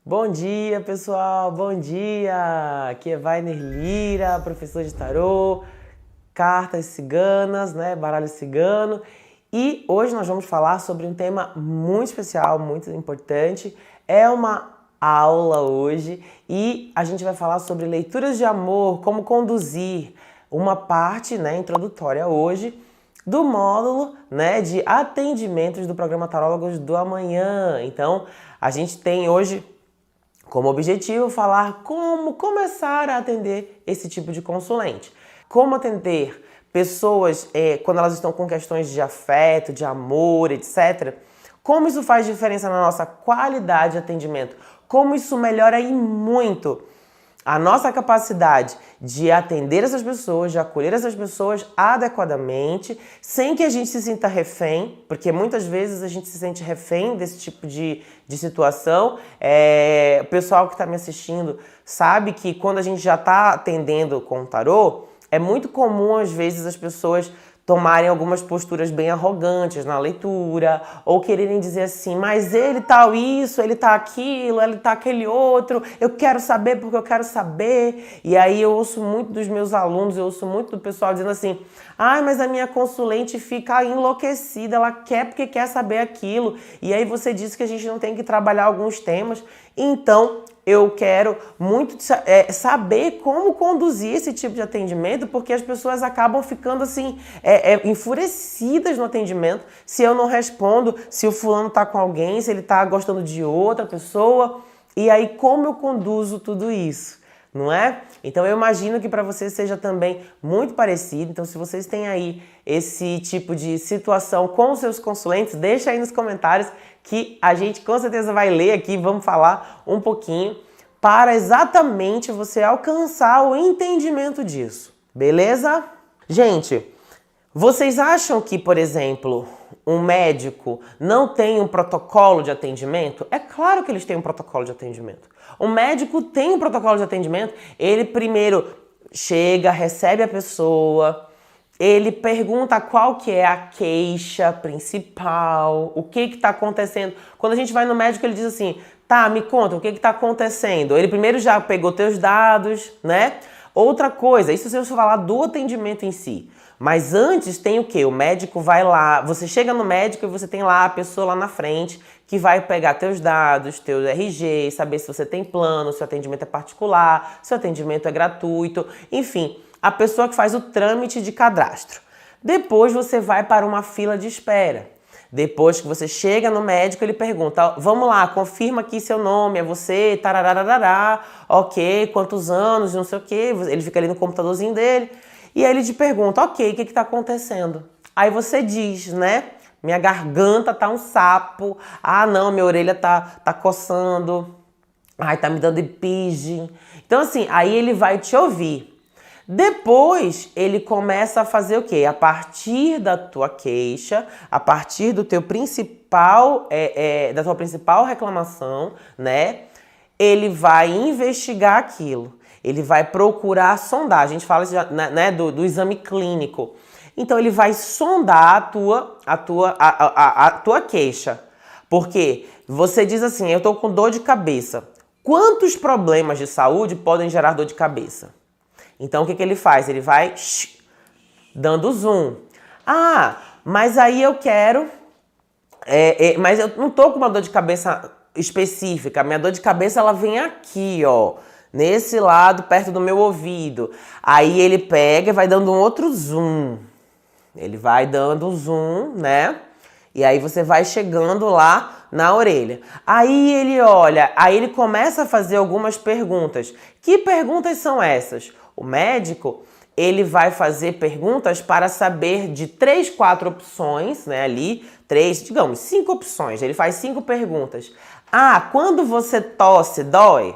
Bom dia, pessoal! Bom dia! Aqui é Vainer Lira, professor de tarô, cartas ciganas, né? Baralho cigano. E hoje nós vamos falar sobre um tema muito especial, muito importante. É uma aula hoje e a gente vai falar sobre leituras de amor, como conduzir uma parte, né, introdutória hoje do módulo, né, de atendimentos do programa Tarólogos do Amanhã. Então, a gente tem hoje como objetivo falar como começar a atender esse tipo de consulente. Como atender pessoas quando elas estão com questões de afeto, de amor, etc. Como isso faz diferença na nossa qualidade de atendimento. Como isso melhora e muito a nossa capacidade de atender essas pessoas, de acolher essas pessoas adequadamente, sem que a gente se sinta refém, porque muitas vezes a gente se sente refém desse tipo de situação. O pessoal que está me assistindo sabe que quando a gente já está atendendo com o tarô, é muito comum às vezes as pessoas tomarem algumas posturas bem arrogantes na leitura, ou quererem dizer assim, mas ele tá isso, ele tá aquilo, ele tá aquele outro, eu quero saber porque eu quero saber. E aí eu ouço muito dos meus alunos, eu ouço muito do pessoal dizendo assim, mas a minha consulente fica enlouquecida, ela quer porque quer saber aquilo. E aí você disse que a gente não tem que trabalhar alguns temas, então eu quero muito saber como conduzir esse tipo de atendimento, porque as pessoas acabam ficando assim, enfurecidas no atendimento, se eu não respondo, se o fulano tá com alguém, se ele tá gostando de outra pessoa, e aí como eu conduzo tudo isso, não é? Então eu imagino que para vocês seja também muito parecido. Então se vocês têm aí esse tipo de situação com os seus consulentes, deixa aí nos comentários que a gente com certeza vai ler aqui, vamos falar um pouquinho para exatamente você alcançar o entendimento disso, beleza? Gente, vocês acham que, por exemplo, um médico não tem um protocolo de atendimento? É claro que eles têm um protocolo de atendimento. O médico tem um protocolo de atendimento, ele primeiro chega, recebe a pessoa, ele pergunta qual que é a queixa principal, o que está acontecendo. Quando a gente vai no médico, ele diz assim, tá, me conta, o que está acontecendo? Ele primeiro já pegou teus dados, né? Outra coisa, isso se eu falar do atendimento em si. Mas antes tem o quê? O médico vai lá, você chega no médico e você tem lá a pessoa lá na frente que vai pegar teus dados, teus RG, saber se você tem plano, se o atendimento é particular, se o atendimento é gratuito, enfim, a pessoa que faz o trâmite de cadastro. Depois você vai para uma fila de espera. Depois que você chega no médico, ele pergunta, vamos lá, confirma aqui seu nome, é você, tararararará, ok, quantos anos, não sei o quê, ele fica ali no computadorzinho dele, e aí ele te pergunta, ok, o que está acontecendo? Aí você diz, né, minha garganta tá um sapo, não, minha orelha tá coçando, tá me dando epige. Então assim, aí ele vai te ouvir. Depois, ele começa a fazer o quê? A partir da tua queixa, a partir do teu principal, da tua principal reclamação, né? Ele vai investigar aquilo. Ele vai procurar sondar. A gente fala né, do exame clínico. Então, ele vai sondar a tua queixa. Porque você diz assim, eu tô com dor de cabeça. Quantos problemas de saúde podem gerar dor de cabeça? Então, o que ele faz? Ele vai dando zoom. Mas aí eu quero... mas eu não tô com uma dor de cabeça específica. Minha dor de cabeça, ela vem aqui, ó. Nesse lado, perto do meu ouvido. Aí ele pega e vai dando um outro zoom. Ele vai dando zoom, né? E aí você vai chegando lá na orelha. Aí ele olha, aí ele começa a fazer algumas perguntas. Que perguntas são essas? O médico, ele vai fazer perguntas para saber de 3, 4 opções, né, ali, 5 opções. Ele faz 5 perguntas. Quando você tosse, dói?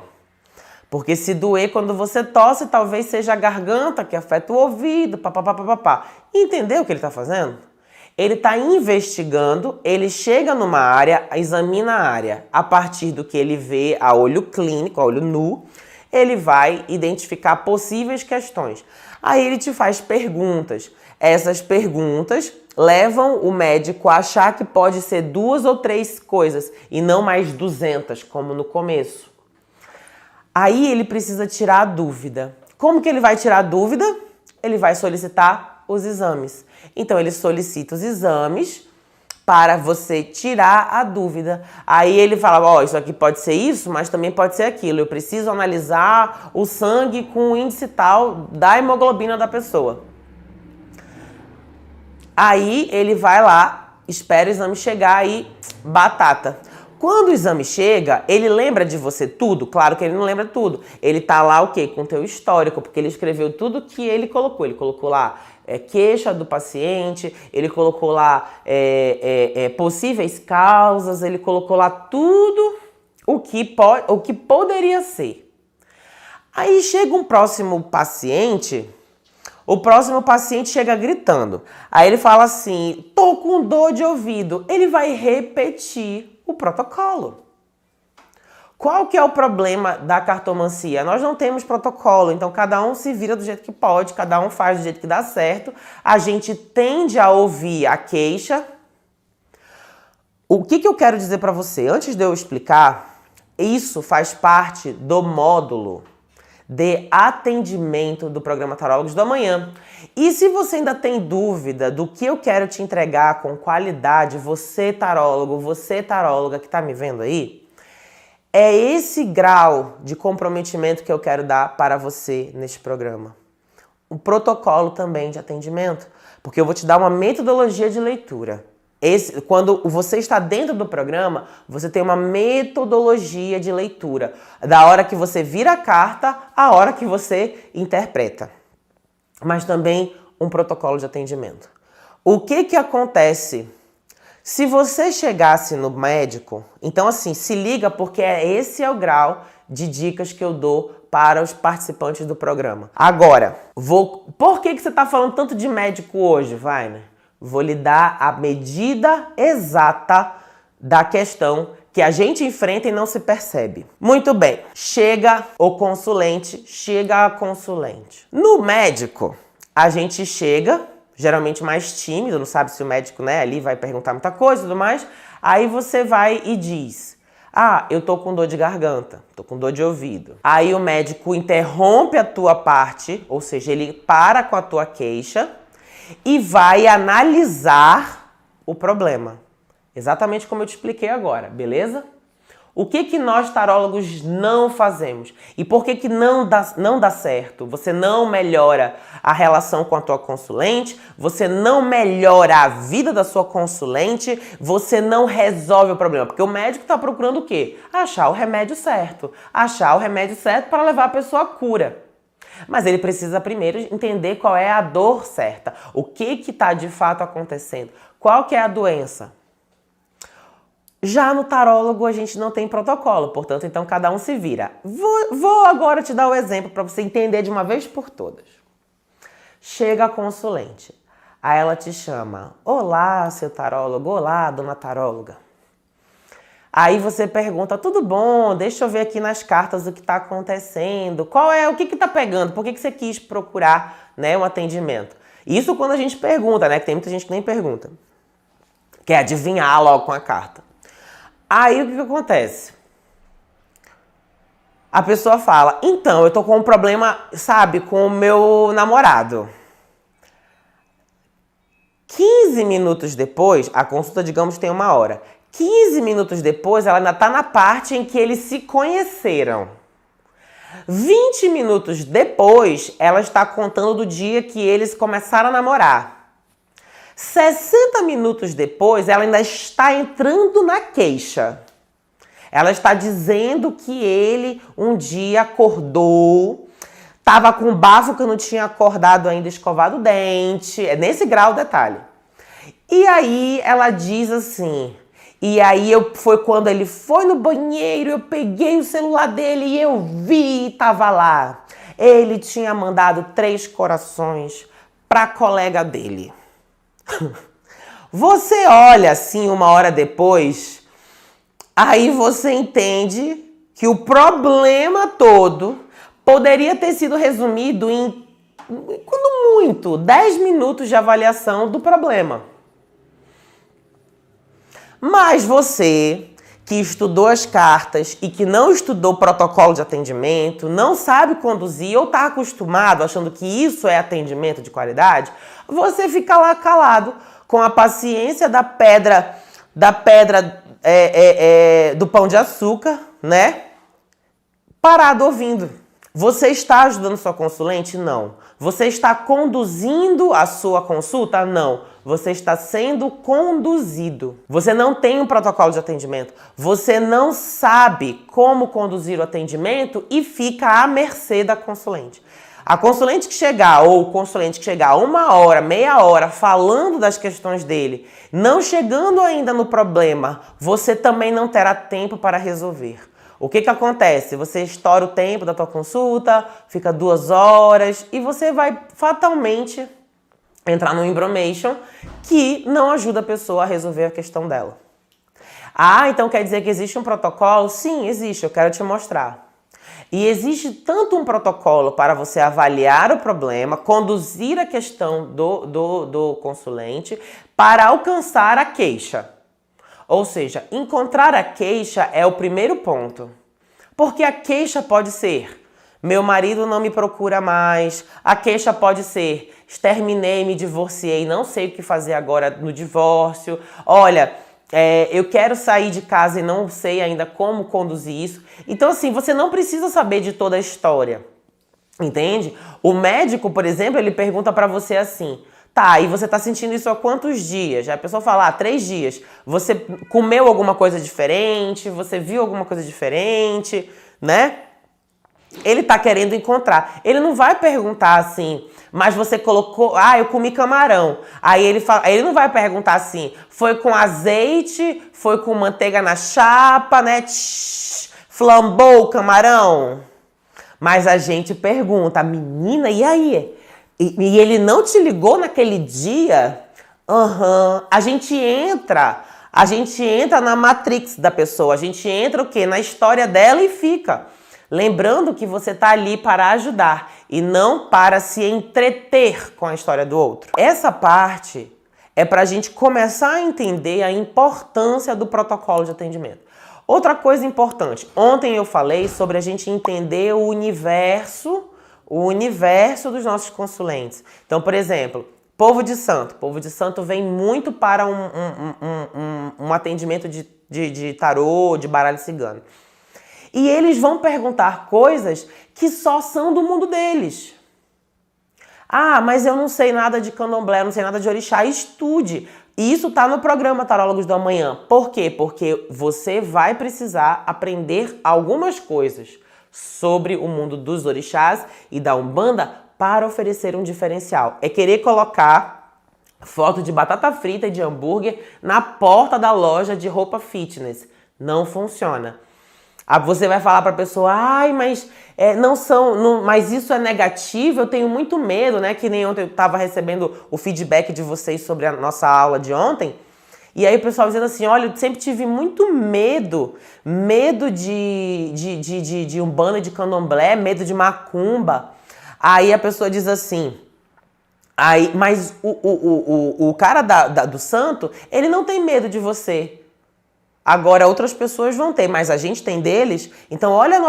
Porque se doer quando você tosse, talvez seja a garganta que afeta o ouvido, papapá. Entendeu o que ele está fazendo? Ele está investigando, ele chega numa área, examina a área. A partir do que ele vê a olho clínico, a olho nu, ele vai identificar possíveis questões. Aí ele te faz perguntas. Essas perguntas levam o médico a achar que pode ser 2 ou 3 coisas e não mais 200, como no começo. Aí ele precisa tirar a dúvida. Como que ele vai tirar a dúvida? Ele vai solicitar os exames. Então ele solicita os exames para você tirar a dúvida. Aí ele fala, ó, isso aqui pode ser isso, mas também pode ser aquilo. Eu preciso analisar o sangue com o índice tal da hemoglobina da pessoa. Aí ele vai lá, espera o exame chegar e batata. Quando o exame chega, ele lembra de você tudo? Claro que ele não lembra tudo. Ele tá lá o quê? Com o teu histórico, porque ele escreveu tudo que ele colocou. Ele colocou lá queixa do paciente, ele colocou lá possíveis causas, ele colocou lá tudo o que poderia ser. Aí chega um próximo paciente, o próximo paciente chega gritando. Aí ele fala assim, tô com dor de ouvido. Ele vai repetir o protocolo. Qual que é o problema da cartomancia? Nós não temos protocolo, então cada um se vira do jeito que pode, cada um faz do jeito que dá certo. A gente tende a ouvir a queixa. O que eu quero dizer para você? Antes de eu explicar, isso faz parte do módulo de atendimento do programa Tarólogos do Amanhã. E se você ainda tem dúvida do que eu quero te entregar com qualidade, você tarólogo, você taróloga que está me vendo aí, é esse grau de comprometimento que eu quero dar para você neste programa. Um protocolo também de atendimento, porque eu vou te dar uma metodologia de leitura. Quando você está dentro do programa, você tem uma metodologia de leitura. Da hora que você vira a carta, à hora que você interpreta. Mas também um protocolo de atendimento. O que acontece? Se você chegasse no médico, então assim, se liga porque esse é o grau de dicas que eu dou para os participantes do programa. Agora, por que você está falando tanto de médico hoje, Vainer? Vou lhe dar a medida exata da questão que a gente enfrenta e não se percebe. Muito bem, chega o consulente, chega a consulente. No médico, a gente chega, geralmente mais tímido, não sabe se o médico, ali vai perguntar muita coisa e tudo mais. Aí você vai e diz, eu tô com dor de garganta, tô com dor de ouvido. Aí o médico interrompe a tua parte, ou seja, ele para com a tua queixa, e vai analisar o problema. Exatamente como eu te expliquei agora, beleza? O que nós tarólogos não fazemos? E por que não dá certo? Você não melhora a relação com a tua consulente, você não melhora a vida da sua consulente, você não resolve o problema. Porque o médico está procurando o quê? Achar o remédio certo. Achar o remédio certo para levar a pessoa à cura. Mas ele precisa primeiro entender qual é a dor certa. O que está de fato acontecendo? Qual que é a doença? Já no tarólogo a gente não tem protocolo, portanto, então cada um se vira. Vou agora te dar o exemplo para você entender de uma vez por todas. Chega a consulente. Aí ela te chama. Olá, seu tarólogo. Olá, dona taróloga. Aí você pergunta, tudo bom? Deixa eu ver aqui nas cartas o que está acontecendo. O que está pegando? Por que você quis procurar, um atendimento? Isso quando a gente pergunta, que tem muita gente que nem pergunta. Quer adivinhar logo com a carta. Aí o que acontece? A pessoa fala, então, eu tô com um problema, com o meu namorado. 15 minutos depois, a consulta, digamos, tem 1 hora. 15 minutos depois, ela ainda está na parte em que eles se conheceram. 20 minutos depois, ela está contando do dia que eles começaram a namorar. 60 minutos depois, ela ainda está entrando na queixa. Ela está dizendo que ele um dia acordou, estava com bafo que não tinha acordado ainda, escovado o dente. É nesse grau o detalhe. E aí ela diz assim... E aí foi quando ele foi no banheiro, eu peguei o celular dele e eu vi, tava lá. Ele tinha mandado 3 corações pra colega dele. Você olha assim 1 hora depois, aí você entende que o problema todo poderia ter sido resumido em, quando muito, 10 minutos de avaliação do problema. Mas você, que estudou as cartas e que não estudou o protocolo de atendimento, não sabe conduzir ou está acostumado achando que isso é atendimento de qualidade, você fica lá calado com a paciência da pedra do pão de açúcar, né? Parado ouvindo. Você está ajudando sua consulente? Não. Você está conduzindo a sua consulta? Não. Você está sendo conduzido. Você não tem um protocolo de atendimento. Você não sabe como conduzir o atendimento e fica à mercê da consulente. A consulente que chegar ou o consulente que chegar 1 hora, meia hora falando das questões dele, não chegando ainda no problema, você também não terá tempo para resolver. O que acontece? Você estoura o tempo da tua consulta, fica 2 horas e você vai fatalmente entrar no embromation que não ajuda a pessoa a resolver a questão dela. Ah, então quer dizer que existe um protocolo? Sim, existe, eu quero te mostrar. E existe tanto um protocolo para você avaliar o problema, conduzir a questão do consulente para alcançar a queixa. Ou seja, encontrar a queixa é o primeiro ponto. Porque a queixa pode ser: meu marido não me procura mais. A queixa pode ser: exterminei, me divorciei, não sei o que fazer agora no divórcio. Olha, eu quero sair de casa e não sei ainda como conduzir isso. Então, assim, você não precisa saber de toda a história. Entende? O médico, por exemplo, ele pergunta pra você assim: tá, e você tá sentindo isso há quantos dias? Aí a pessoa fala: 3 dias. Você comeu alguma coisa diferente? Você viu alguma coisa diferente? Né? Ele tá querendo encontrar. Ele não vai perguntar assim: mas você colocou... eu comi camarão. Aí ele não vai perguntar assim: foi com azeite? Foi com manteiga na chapa, né? Flambou o camarão? Mas a gente pergunta: menina, e aí? E ele não te ligou naquele dia? A gente entra na matrix da pessoa. A gente entra o quê? Na história dela e fica. Lembrando que você está ali para ajudar e não para se entreter com a história do outro. Essa parte é para a gente começar a entender a importância do protocolo de atendimento. Outra coisa importante. Ontem eu falei sobre a gente entender o universo dos nossos consulentes. Então, por exemplo, povo de santo. Povo de santo vem muito para um atendimento de tarô, de baralho cigano. E eles vão perguntar coisas que só são do mundo deles. Ah, mas eu não sei nada de candomblé, não sei nada de orixá. Estude. E isso tá no programa Tarólogos do Amanhã. Por quê? Porque você vai precisar aprender algumas coisas sobre o mundo dos orixás e da Umbanda para oferecer um diferencial. É querer colocar foto de batata frita e de hambúrguer na porta da loja de roupa fitness. Não funciona. Você vai falar para a pessoa: ai, mas mas isso é negativo, eu tenho muito medo, né? Que nem ontem eu estava recebendo o feedback de vocês sobre a nossa aula de ontem. E aí o pessoal dizendo assim: olha, eu sempre tive muito medo de Umbanda, de Candomblé, medo de macumba. Aí a pessoa diz assim: mas o cara do santo, ele não tem medo de você. Agora outras pessoas vão ter, mas a gente tem deles. Então olha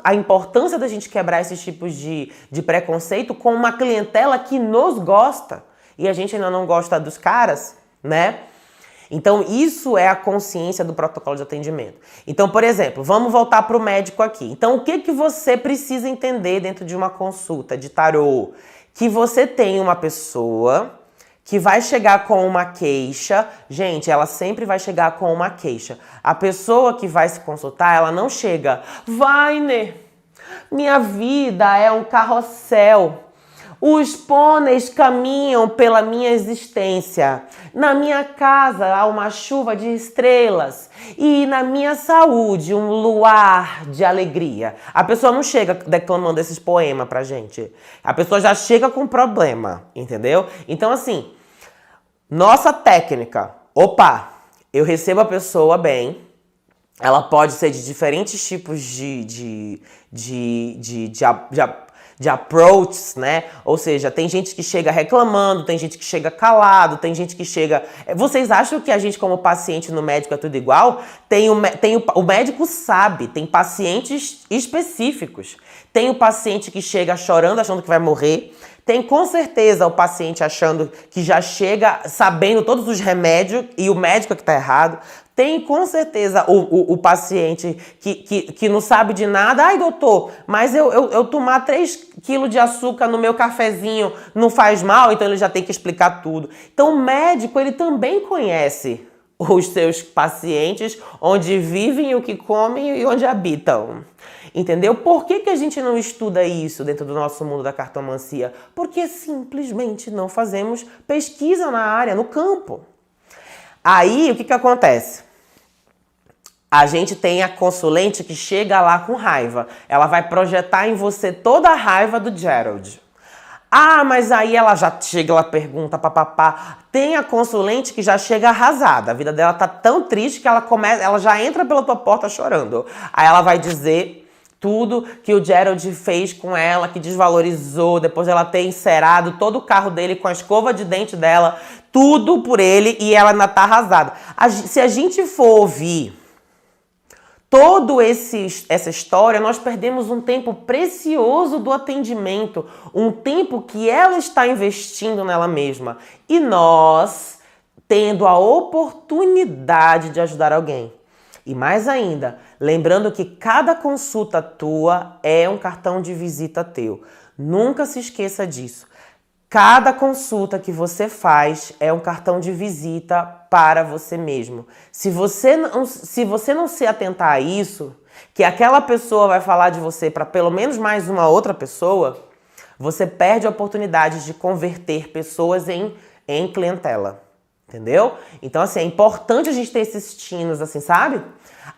a importância da gente quebrar esses tipos de preconceito com uma clientela que nos gosta. E a gente ainda não gosta dos caras, né? Então isso é a consciência do protocolo de atendimento. Então, por exemplo, vamos voltar para o médico aqui. Então o que você precisa entender dentro de uma consulta de tarô? Que você tem uma pessoa que vai chegar com uma queixa. Gente, ela sempre vai chegar com uma queixa. A pessoa que vai se consultar, ela não chega: Vainer, minha vida é um carrossel. Os pôneis caminham pela minha existência. Na minha casa há uma chuva de estrelas. E na minha saúde um luar de alegria. A pessoa não chega declamando esses poemas pra gente. A pessoa já chega com problema, entendeu? Então, assim, nossa técnica. Opa, eu recebo a pessoa bem. Ela pode ser de diferentes tipos de approaches, né? Ou seja, tem gente que chega reclamando, tem gente que chega calado, tem gente que chega... Vocês acham que a gente, como paciente no médico, é tudo igual? O médico sabe, tem pacientes específicos. Tem o paciente que chega chorando, achando que vai morrer. Tem com certeza o paciente achando que já chega sabendo todos os remédios e o médico é que tá errado. Tem com certeza o paciente que não sabe de nada. Ai, doutor, mas eu tomar 3 quilos de açúcar no meu cafezinho não faz mal, então ele já tem que explicar tudo. Então o médico, ele também conhece os seus pacientes, onde vivem, o que comem e onde habitam. Entendeu? Por que a gente não estuda isso dentro do nosso mundo da cartomancia? Porque simplesmente não fazemos pesquisa na área, no campo. Aí, o que acontece? A gente tem a consulente que chega lá com raiva. Ela vai projetar em você toda a raiva do Gerald. Ah, mas aí ela já chega, ela pergunta, papapá. Tem a consulente que já chega arrasada. A vida dela tá tão triste que ela já entra pela tua porta chorando. Aí ela vai dizer tudo que o Gerald fez com ela, que desvalorizou, depois ela ter encerado todo o carro dele com a escova de dente dela, tudo por ele, e ela ainda tá arrasada. Se a gente for ouvir essa história, nós perdemos um tempo precioso do atendimento, um tempo que ela está investindo nela mesma. E nós, tendo a oportunidade de ajudar alguém. E mais ainda, lembrando que cada consulta tua é um cartão de visita teu. Nunca se esqueça disso. Cada consulta que você faz é um cartão de visita para você mesmo. Se você não se atentar a isso, que aquela pessoa vai falar de você para pelo menos mais uma outra pessoa, você perde a oportunidade de converter pessoas em clientela. Entendeu? Então, assim, é importante a gente ter esses tinos, assim, sabe?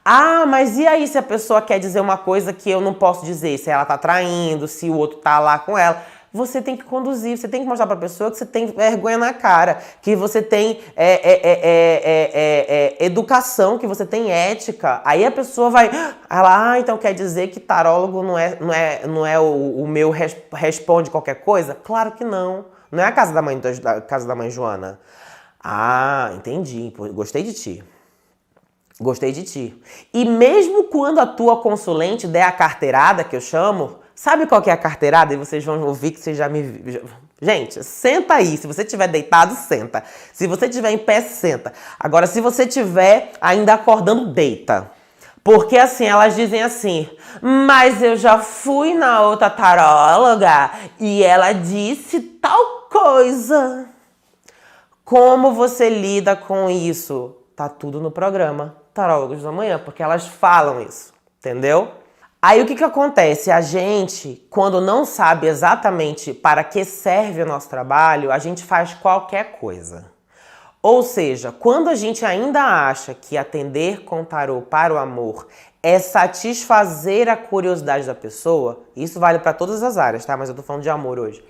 Ah, mas e aí se a pessoa quer dizer uma coisa que eu não posso dizer? Se ela tá traindo, se o outro tá lá com ela... Você tem que conduzir, você tem que mostrar pra pessoa que você tem vergonha na cara, que você tem educação, que você tem ética. Aí a pessoa vai... Ela, então quer dizer que tarólogo não é o meu responde qualquer coisa? Claro que não. Não é a casa da mãe Joana. Ah, entendi. Gostei de ti. Gostei de ti. E mesmo quando a tua consulente der a carteirada, que eu chamo, sabe qual que é a carteirada? E vocês vão ouvir que vocês já me... Gente, senta aí. Se você estiver deitado, senta. Se você estiver em pé, senta. Agora, se você estiver ainda acordando, deita. Porque assim, elas dizem assim, mas eu já fui na outra taróloga e ela disse tal coisa. Como você lida com isso? Tá tudo no programa Tarólogos da Manhã, porque elas falam isso, entendeu? Aí o que acontece? A gente, quando não sabe exatamente para que serve o nosso trabalho, a gente faz qualquer coisa. Ou seja, quando a gente ainda acha que atender com tarô para o amor é satisfazer a curiosidade da pessoa, isso vale para todas as áreas, tá? Mas eu tô falando de amor hoje.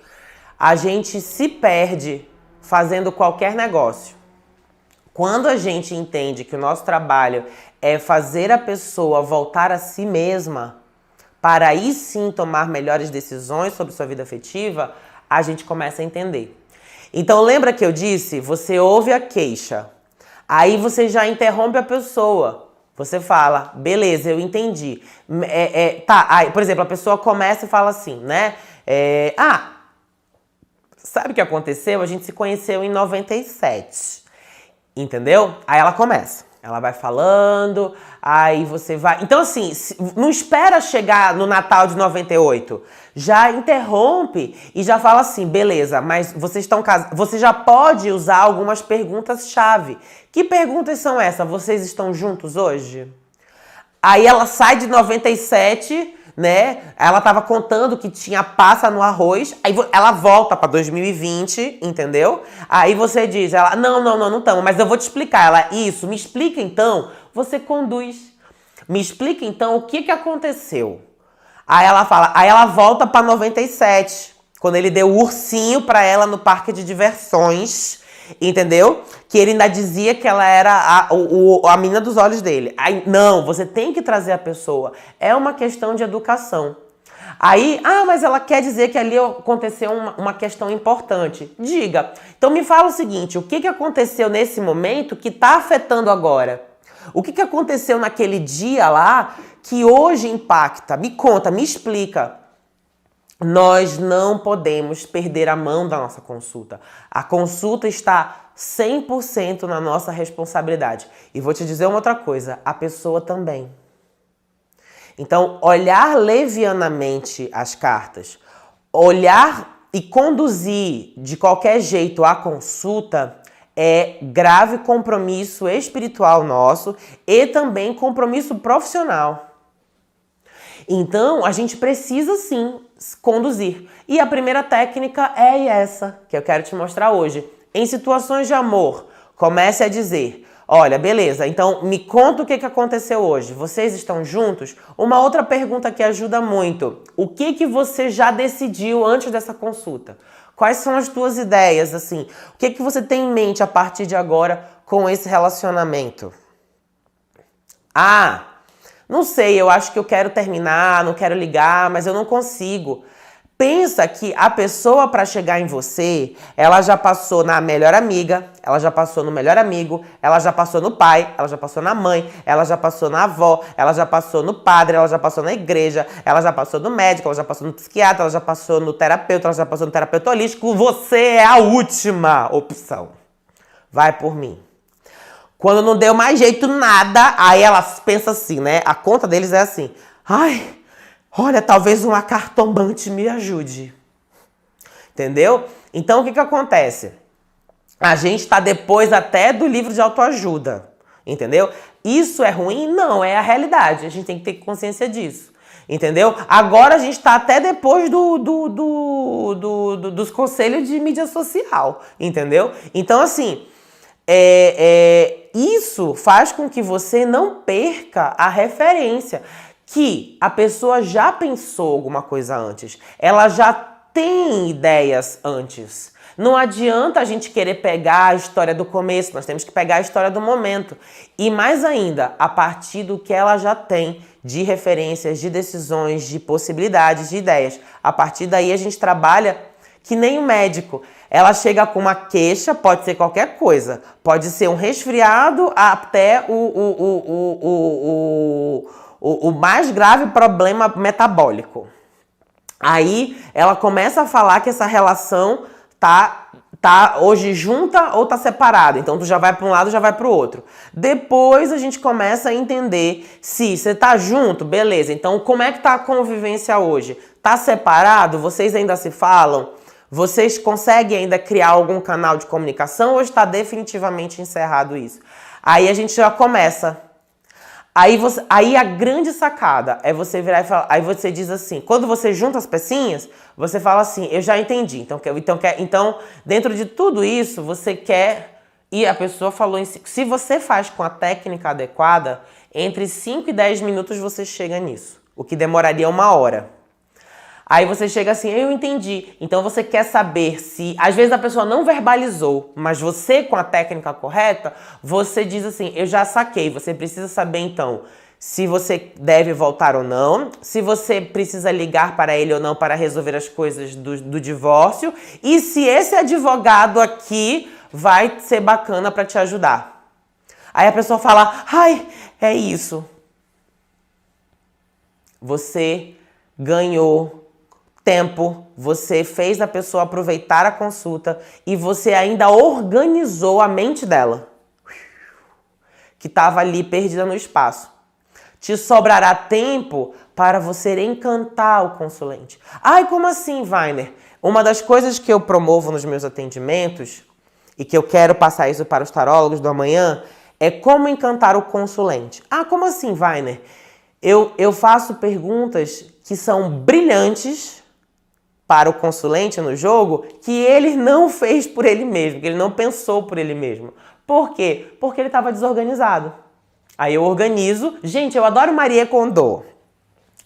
A gente se perde fazendo qualquer negócio. Quando a gente entende que o nosso trabalho é fazer a pessoa voltar a si mesma, para aí sim tomar melhores decisões sobre sua vida afetiva, a gente começa a entender. Então lembra que eu disse? Você ouve a queixa, aí você já interrompe a pessoa. Você fala, beleza, eu entendi. Tá, aí, por exemplo, a pessoa começa e fala assim, né? Sabe o que aconteceu? A gente se conheceu em 97. Entendeu? Aí ela começa. Ela vai falando, aí você vai... Então, assim, não espera chegar no Natal de 98. Já interrompe e já fala assim, beleza, mas vocês estão casados. Você já pode usar algumas perguntas-chave. Que perguntas são essas? Vocês estão juntos hoje? Aí ela sai de 97... né? Ela tava contando que tinha passa no arroz, aí ela volta pra 2020, entendeu? Aí você diz, ela, não estamos, mas eu vou te explicar. Ela, isso, me explica então, você conduz. Me explica então o que aconteceu. Aí ela fala, aí ela volta pra 97, quando ele deu o ursinho pra ela no parque de diversões, entendeu? Que ele ainda dizia que ela era a menina dos olhos dele. Aí, não, você tem que trazer a pessoa. É uma questão de educação. Aí, mas ela quer dizer que ali aconteceu uma questão importante. Diga. Então me fala o seguinte, o que aconteceu nesse momento que está afetando agora? O que aconteceu naquele dia lá que hoje impacta? Me conta, me explica. Nós não podemos perder a mão da nossa consulta. A consulta está 100% na nossa responsabilidade. E vou te dizer uma outra coisa, a pessoa também. Então, olhar levianamente as cartas, olhar e conduzir de qualquer jeito a consulta é grave compromisso espiritual nosso e também compromisso profissional. Então, a gente precisa sim conduzir. E a primeira técnica é essa, que eu quero te mostrar hoje. Em situações de amor, comece a dizer, olha, beleza, então me conta o que aconteceu hoje. Vocês estão juntos? Uma outra pergunta que ajuda muito. O que você já decidiu antes dessa consulta? Quais são as tuas ideias, assim? O que você tem em mente a partir de agora com esse relacionamento? Não sei, eu acho que eu quero terminar, não quero ligar, mas eu não consigo. Pensa que a pessoa para chegar em você, ela já passou na melhor amiga, ela já passou no melhor amigo, ela já passou no pai, ela já passou na mãe, ela já passou na avó, ela já passou no padre, ela já passou na igreja, ela já passou no médico, ela já passou no psiquiatra, ela já passou no terapeuta, ela já passou no terapeuta holístico. Você é a última opção. Vai por mim. Quando não deu mais jeito nada, aí ela pensa assim, né? A conta deles é assim. Olha, talvez uma cartomante me ajude. Entendeu? Então, o que acontece? A gente tá depois até do livro de autoajuda. Entendeu? Isso é ruim? Não, é a realidade. A gente tem que ter consciência disso. Entendeu? Agora a gente tá até depois dos conselhos de mídia social. Entendeu? Então, assim... isso faz com que você não perca a referência, que a pessoa já pensou alguma coisa antes, ela já tem ideias antes. Não adianta a gente querer pegar a história do começo, nós temos que pegar a história do momento. E mais ainda, a partir do que ela já tem de referências, de decisões, de possibilidades, de ideias. A partir daí a gente trabalha que nem o médico. Ela chega com uma queixa, pode ser qualquer coisa. Pode ser um resfriado até o mais grave problema metabólico. Aí ela começa a falar que essa relação tá hoje junta ou tá separada. Então tu já vai para um lado, já vai para o outro. Depois a gente começa a entender se você tá junto, beleza. Então como é que tá a convivência hoje? Tá separado? Vocês ainda se falam? Vocês conseguem ainda criar algum canal de comunicação ou está definitivamente encerrado isso? Aí a gente já começa. Aí a grande sacada é você virar e falar, aí você diz assim, quando você junta as pecinhas, você fala assim, eu já entendi. Então dentro de tudo isso, você quer... E a pessoa falou, se você faz com a técnica adequada, entre 5 e 10 minutos você chega nisso. O que demoraria 1 hora. Aí você chega assim, eu entendi. Então você quer saber se... Às vezes a pessoa não verbalizou, mas você, com a técnica correta, você diz assim, eu já saquei. Você precisa saber, então, se você deve voltar ou não, se você precisa ligar para ele ou não para resolver as coisas do divórcio, e se esse advogado aqui vai ser bacana para te ajudar. Aí a pessoa fala, é isso. Você ganhou tempo, você fez a pessoa aproveitar a consulta e você ainda organizou a mente dela, que estava ali perdida no espaço. Te sobrará tempo para você encantar o consulente. Como assim, Weiner? Uma das coisas que eu promovo nos meus atendimentos e que eu quero passar isso para os tarólogos do amanhã é como encantar o consulente. Como assim, Weiner? Eu faço perguntas que são brilhantes para o consulente no jogo, que ele não fez por ele mesmo, que ele não pensou por ele mesmo. Por quê? Porque ele estava desorganizado. Aí eu organizo. Gente, eu adoro Marie Kondo.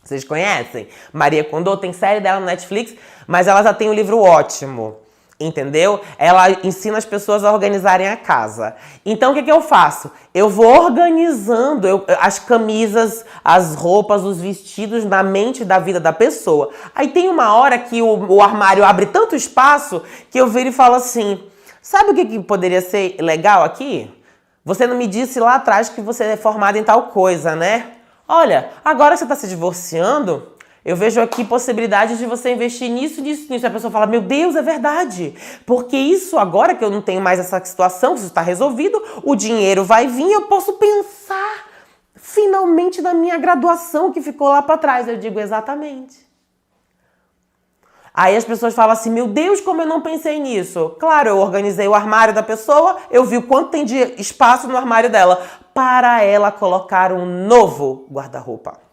Vocês conhecem? Marie Kondo, tem série dela no Netflix, mas ela já tem um livro ótimo. Entendeu? Ela ensina as pessoas a organizarem a casa. Então, o que eu faço? Eu vou organizando as camisas, as roupas, os vestidos na mente da vida da pessoa. Aí tem uma hora que o armário abre tanto espaço que eu viro e falo assim, sabe o que poderia ser legal aqui? Você não me disse lá atrás que você é formada em tal coisa, né? Olha, agora que você está se divorciando, eu vejo aqui possibilidades de você investir nisso, nisso, nisso. A pessoa fala, meu Deus, é verdade. Porque isso, agora que eu não tenho mais essa situação, que isso está resolvido, o dinheiro vai vir, eu posso pensar finalmente na minha graduação que ficou lá para trás. Eu digo, exatamente. Aí as pessoas falam assim, meu Deus, como eu não pensei nisso. Claro, eu organizei o armário da pessoa, eu vi o quanto tem de espaço no armário dela para ela colocar um novo guarda-roupa.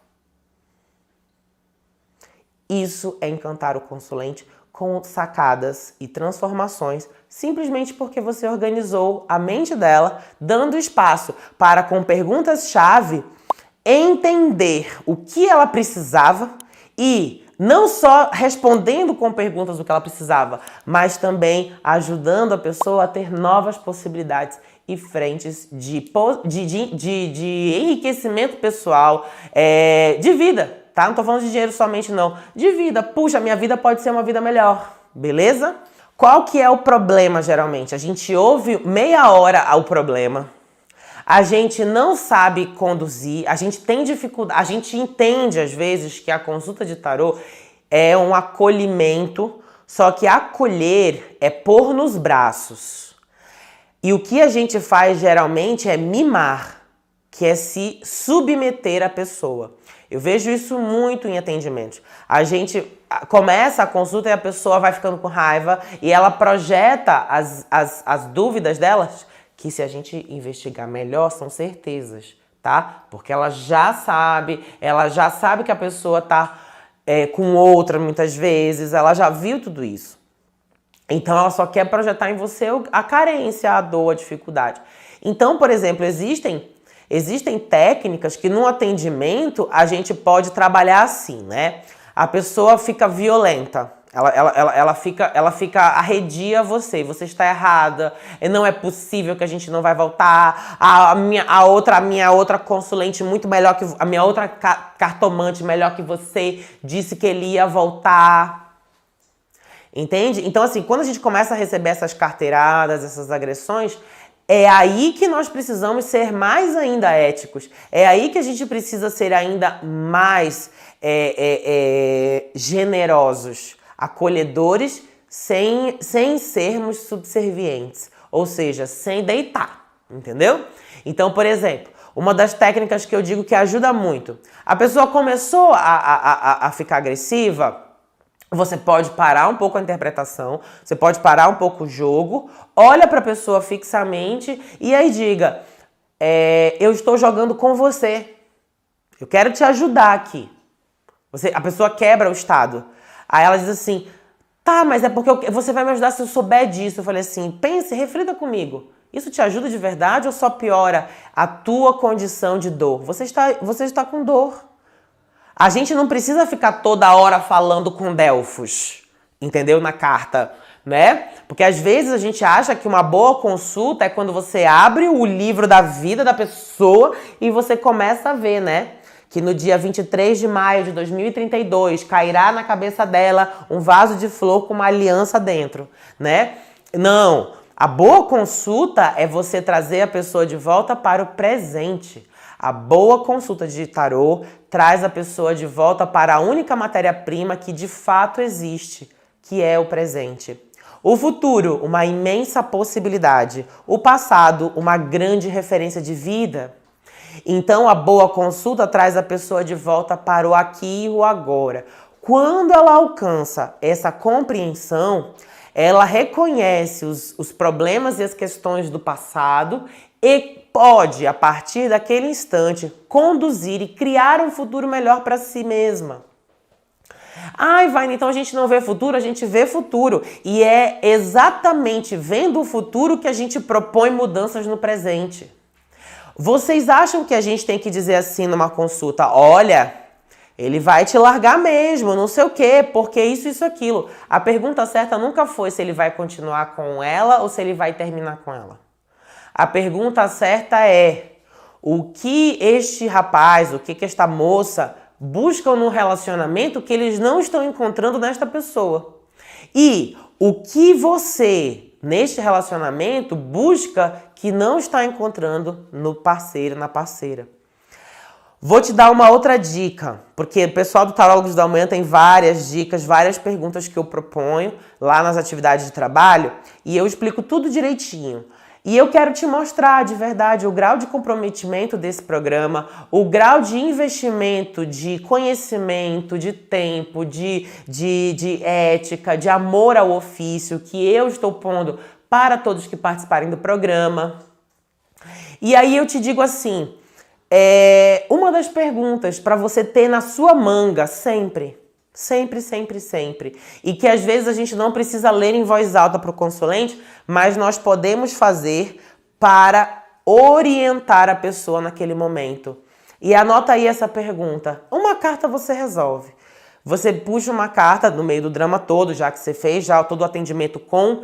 Isso é encantar o consulente com sacadas e transformações, simplesmente porque você organizou a mente dela, dando espaço para, com perguntas-chave, entender o que ela precisava e não só respondendo com perguntas do que ela precisava, mas também ajudando a pessoa a ter novas possibilidades e frentes de enriquecimento pessoal, de vida. Tá? Não tô falando de dinheiro somente, não. De vida. Puxa, minha vida pode ser uma vida melhor. Beleza? Qual que é o problema, geralmente? A gente ouve meia hora o problema. A gente não sabe conduzir. A gente tem dificuldade. A gente entende, às vezes, que a consulta de tarô é um acolhimento. Só que acolher é pôr nos braços. E o que a gente faz, geralmente, é mimar. Que é se submeter à pessoa. Eu vejo isso muito em atendimentos. A gente começa a consulta e a pessoa vai ficando com raiva e ela projeta as dúvidas delas, que se a gente investigar melhor, são certezas, tá? Porque ela já sabe que a pessoa tá com outra muitas vezes, ela já viu tudo isso. Então ela só quer projetar em você a carência, a dor, a dificuldade. Então, por exemplo, Existem técnicas que no atendimento a gente pode trabalhar assim, né? A pessoa fica violenta, ela fica arredia você está errada, não é possível que a gente não vai voltar, a minha outra consulente muito melhor que a minha outra cartomante melhor que você disse que ele ia voltar. Entende? Então assim, quando a gente começa a receber essas carteiradas, essas agressões, é aí que nós precisamos ser mais ainda éticos. É aí que a gente precisa ser ainda mais generosos, acolhedores, sem sermos subservientes. Ou seja, sem deitar, entendeu? Então, por exemplo, uma das técnicas que eu digo que ajuda muito. A pessoa começou a ficar agressiva. Você pode parar um pouco a interpretação, você pode parar um pouco o jogo, olha para a pessoa fixamente e aí diga, eu estou jogando com você, eu quero te ajudar aqui. A pessoa quebra o estado. Aí ela diz assim, tá, mas é porque você vai me ajudar se eu souber disso. Eu falei assim, pense, reflita comigo. Isso te ajuda de verdade ou só piora a tua condição de dor? Você está com dor. A gente não precisa ficar toda hora falando com Delfos, entendeu? Na carta, né? Porque às vezes a gente acha que uma boa consulta é quando você abre o livro da vida da pessoa e você começa a ver, né? Que no dia 23 de maio de 2032 cairá na cabeça dela um vaso de flor com uma aliança dentro, né? Não, a boa consulta é você trazer a pessoa de volta para o presente. A boa consulta de tarô traz a pessoa de volta para a única matéria-prima que de fato existe, que é o presente. O futuro, uma imensa possibilidade. O passado, uma grande referência de vida. Então, a boa consulta traz a pessoa de volta para o aqui e o agora. Quando ela alcança essa compreensão, ela reconhece os problemas e as questões do passado e pode, a partir daquele instante, conduzir e criar um futuro melhor para si mesma. Ai, Vaina, então a gente não vê futuro, a gente vê futuro. E é exatamente vendo o futuro que a gente propõe mudanças no presente. Vocês acham que a gente tem que dizer assim numa consulta, olha, Ele vai te largar mesmo, não sei o quê, porque isso, aquilo. A pergunta certa nunca foi se ele vai continuar com ela ou se ele vai terminar com ela. A pergunta certa é: o que este rapaz, o que esta moça buscam no relacionamento que eles não estão encontrando nesta pessoa? E o que você, neste relacionamento, busca que não está encontrando no parceiro, na parceira? Vou te dar uma outra dica, porque o pessoal do Tarólogos da Manhã tem várias dicas, várias perguntas que eu proponho lá nas atividades de trabalho e eu explico tudo direitinho. E eu quero te mostrar de verdade o grau de comprometimento desse programa, o grau de investimento, de conhecimento, de tempo, de ética, de amor ao ofício que eu estou pondo para todos que participarem do programa. E aí eu te digo assim, uma das perguntas para você ter na sua manga sempre, e que às vezes a gente não precisa ler em voz alta para o consulente, mas nós podemos fazer para orientar a pessoa naquele momento. E anota aí essa pergunta. Uma carta você resolve. Você puxa uma carta no meio do drama todo, já que você fez já todo o atendimento com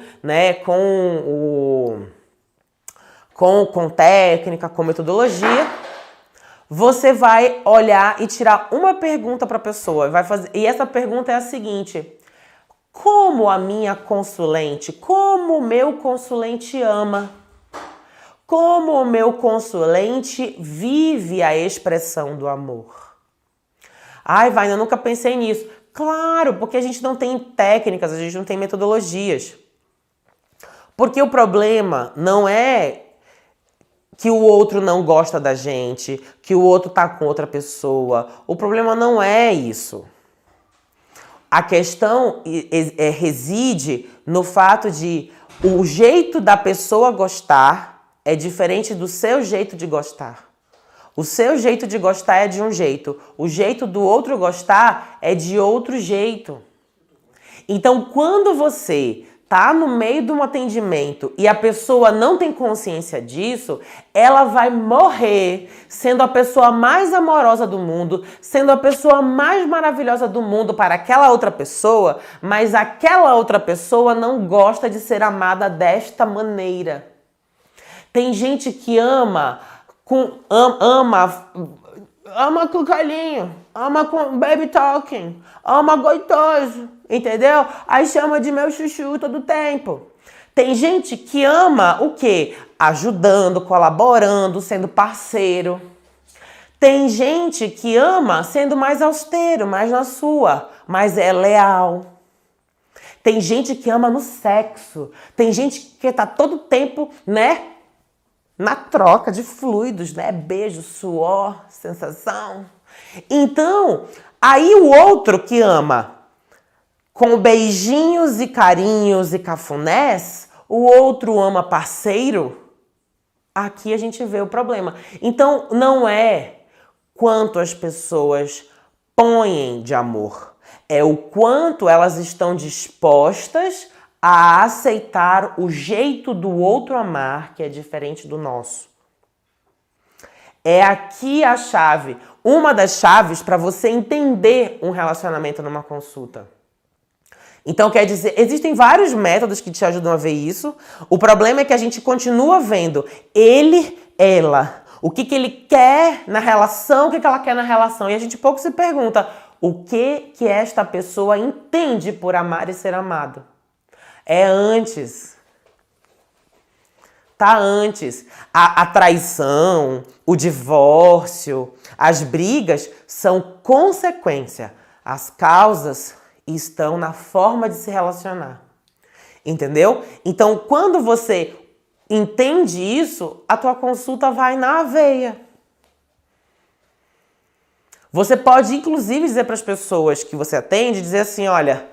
técnica, com metodologia. Você vai olhar e tirar uma pergunta para a pessoa. E essa pergunta é a seguinte: como a minha consulente, como o meu consulente ama? Como o meu consulente vive a expressão do amor? Ai, Vaina, eu nunca pensei nisso. Claro, porque a gente não tem técnicas, a gente não tem metodologias. Porque o problema não é que o outro não gosta da gente, que o outro tá com outra pessoa. O problema não é isso. A questão reside no fato de o jeito da pessoa gostar é diferente do seu jeito de gostar. O seu jeito de gostar é de um jeito, o jeito do outro gostar é de outro jeito. Então, quando você tá no meio de um atendimento e a pessoa não tem consciência disso, ela vai morrer sendo a pessoa mais amorosa do mundo, sendo a pessoa mais maravilhosa do mundo para aquela outra pessoa, mas aquela outra pessoa não gosta de ser amada desta maneira. Tem gente que ama com carinho, ama com baby talking, ama goitoso, entendeu? Aí chama de meu chuchu todo tempo. Tem gente que ama o quê? Ajudando, colaborando, sendo parceiro. Tem gente que ama sendo mais austero, mais na sua, mas é leal. Tem gente que ama no sexo. Tem gente que tá todo tempo, na troca de fluidos, beijo, suor, sensação. Então, aí o outro que ama com beijinhos e carinhos e cafunés, o outro ama parceiro, aqui a gente vê o problema. Então, não é quanto as pessoas põem de amor, é o quanto elas estão dispostas a aceitar o jeito do outro amar, que é diferente do nosso. É aqui a chave, uma das chaves para você entender um relacionamento numa consulta. Então, quer dizer, existem vários métodos que te ajudam a ver isso. O problema é que a gente continua vendo ele, ela, o que ele quer na relação, o que ela quer na relação. E a gente pouco se pergunta o que esta pessoa entende por amar e ser amado. É antes. Tá antes. A traição, o divórcio, as brigas são consequência. As causas estão na forma de se relacionar. Entendeu? Então, quando você entende isso, a tua consulta vai na veia. Você pode, inclusive, dizer para as pessoas que você atende, dizer assim, olha,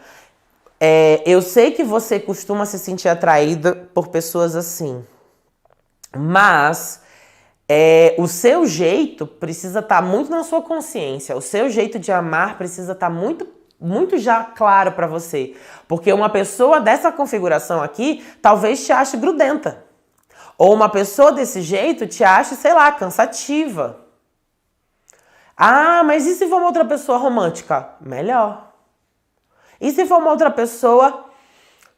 eu sei que você costuma se sentir atraída por pessoas assim, mas o seu jeito precisa estar muito na sua consciência, o seu jeito de amar precisa estar muito já claro para você, porque uma pessoa dessa configuração aqui talvez te ache grudenta, ou uma pessoa desse jeito te ache, sei lá, cansativa. Ah, mas e se for uma outra pessoa romântica? Melhor. E se for uma outra pessoa,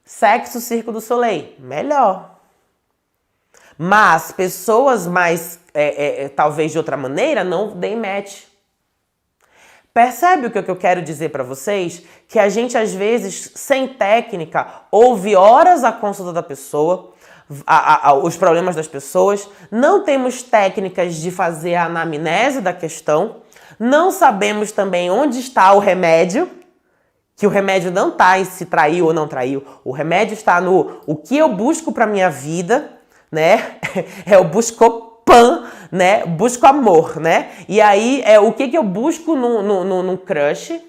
sexo, Circo du Soleil? Melhor. Mas pessoas mais, talvez de outra maneira, não deem match. Percebe o que eu quero dizer para vocês? Que a gente, às vezes, sem técnica, ouve horas a consulta da pessoa, os problemas das pessoas, não temos técnicas de fazer a anamnese da questão, não sabemos também onde está o remédio, que o remédio não está em se traiu ou não traiu, o remédio está no o que eu busco para minha vida, né? É o Buscopan, né? Busco amor, né? E aí, o que eu busco no crush?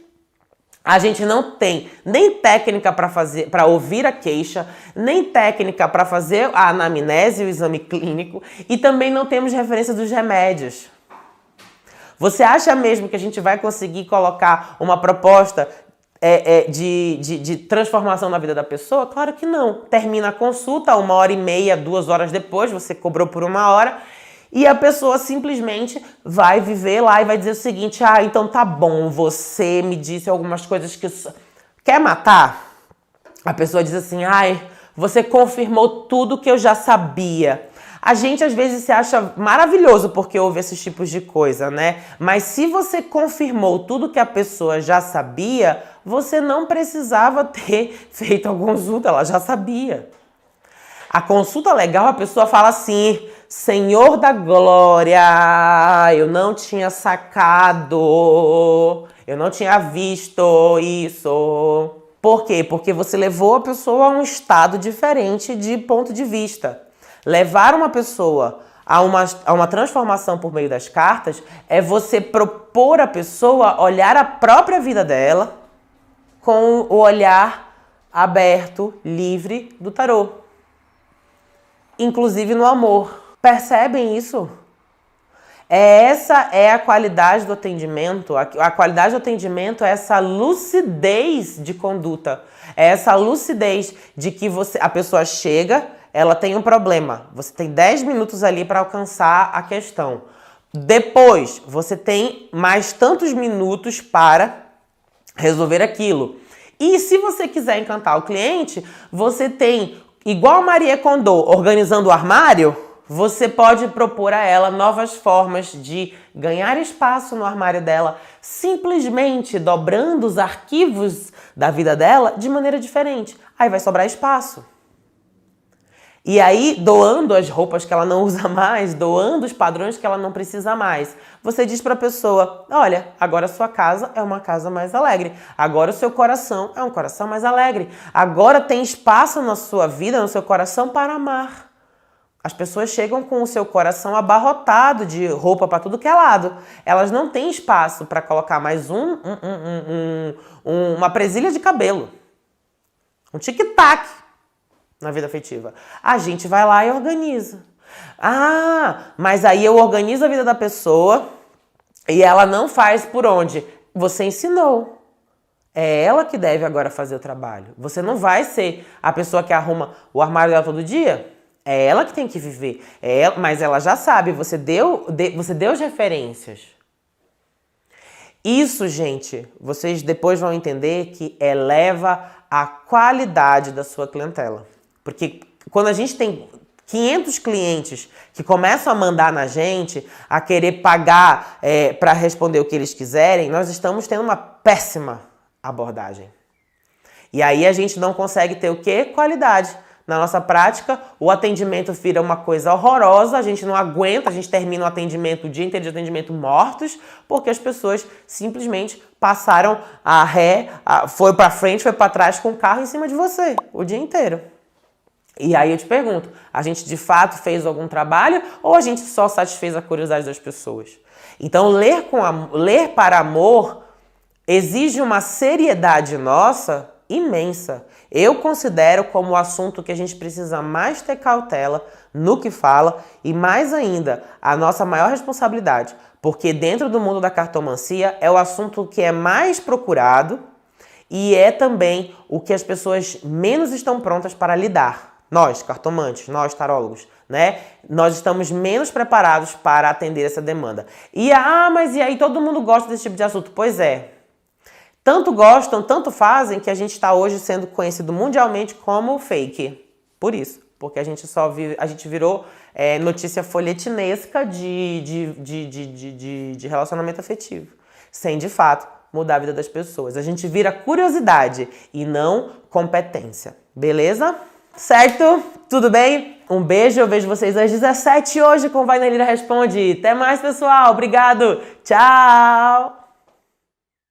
A gente não tem nem técnica para ouvir a queixa, nem técnica para fazer a anamnese e o exame clínico, e também não temos referência dos remédios. Você acha mesmo que a gente vai conseguir colocar uma proposta de transformação na vida da pessoa? Claro que não. Termina a consulta, 1h30, 2 horas depois, você cobrou por 1 hora, e a pessoa simplesmente vai viver lá e vai dizer o seguinte: ah, então tá bom, você me disse algumas coisas que... Quer matar? A pessoa diz assim: ai, você confirmou tudo que eu já sabia. A gente às vezes se acha maravilhoso porque ouve esses tipos de coisa, né? Mas se você confirmou tudo que a pessoa já sabia, você não precisava ter feito a consulta, ela já sabia. A consulta legal, a pessoa fala assim: Senhor da glória, eu não tinha sacado, eu não tinha visto isso. Por quê? Porque você levou a pessoa a um estado diferente de ponto de vista. Levar uma pessoa a uma transformação por meio das cartas é você propor à pessoa olhar a própria vida dela com o olhar aberto, livre do tarô. Inclusive no amor. Percebem isso? Essa é a qualidade do atendimento. A qualidade do atendimento é essa lucidez de conduta. É essa lucidez de que a pessoa chega, ela tem um problema. Você tem 10 minutos ali para alcançar a questão. Depois, você tem mais tantos minutos para resolver aquilo. E se você quiser encantar o cliente, você tem, igual a Marie Kondo organizando o armário, você pode propor a ela novas formas de ganhar espaço no armário dela, simplesmente dobrando os arquivos da vida dela de maneira diferente. Aí vai sobrar espaço. E aí, doando as roupas que ela não usa mais, doando os padrões que ela não precisa mais, você diz para a pessoa: olha, agora a sua casa é uma casa mais alegre. Agora o seu coração é um coração mais alegre. Agora tem espaço na sua vida, no seu coração, para amar. As pessoas chegam com o seu coração abarrotado de roupa para tudo que é lado. Elas não têm espaço para colocar mais uma presilha de cabelo. Um tic-tac na vida afetiva. A gente vai lá e organiza. Ah, mas aí eu organizo a vida da pessoa e ela não faz por onde? Você ensinou. É ela que deve agora fazer o trabalho. Você não vai ser a pessoa que arruma o armário dela todo dia. É ela que tem que viver. Mas ela já sabe, você deu as referências. Isso, gente, vocês depois vão entender que eleva a qualidade da sua clientela. Porque quando a gente tem 500 clientes que começam a mandar na gente, a querer pagar para responder o que eles quiserem, nós estamos tendo uma péssima abordagem. E aí a gente não consegue ter o quê? Qualidade. Na nossa prática, o atendimento vira uma coisa horrorosa, a gente não aguenta, a gente termina o atendimento, o dia inteiro de atendimento mortos, porque as pessoas simplesmente passaram a ré, foi para frente, foi para trás com o carro em cima de você o dia inteiro. E aí eu te pergunto, a gente de fato fez algum trabalho ou a gente só satisfez a curiosidade das pessoas? Então, ler para amor exige uma seriedade nossa imensa. Eu considero como o assunto que a gente precisa mais ter cautela no que fala e mais ainda, a nossa maior responsabilidade, porque dentro do mundo da cartomancia é o assunto que é mais procurado e é também o que as pessoas menos estão prontas para lidar. Nós, cartomantes, nós, tarólogos, né? Nós estamos menos preparados para atender essa demanda. Mas e aí todo mundo gosta desse tipo de assunto? Pois é. Tanto gostam, tanto fazem, que a gente está hoje sendo conhecido mundialmente como fake. Por isso. Porque a gente virou notícia folhetinesca de relacionamento afetivo. Sem, de fato, mudar a vida das pessoas. A gente vira curiosidade e não competência. Beleza? Certo? Tudo bem? Um beijo, eu vejo vocês às 17 hoje com Vai na Lira Responde. Até mais, pessoal. Obrigado. Tchau!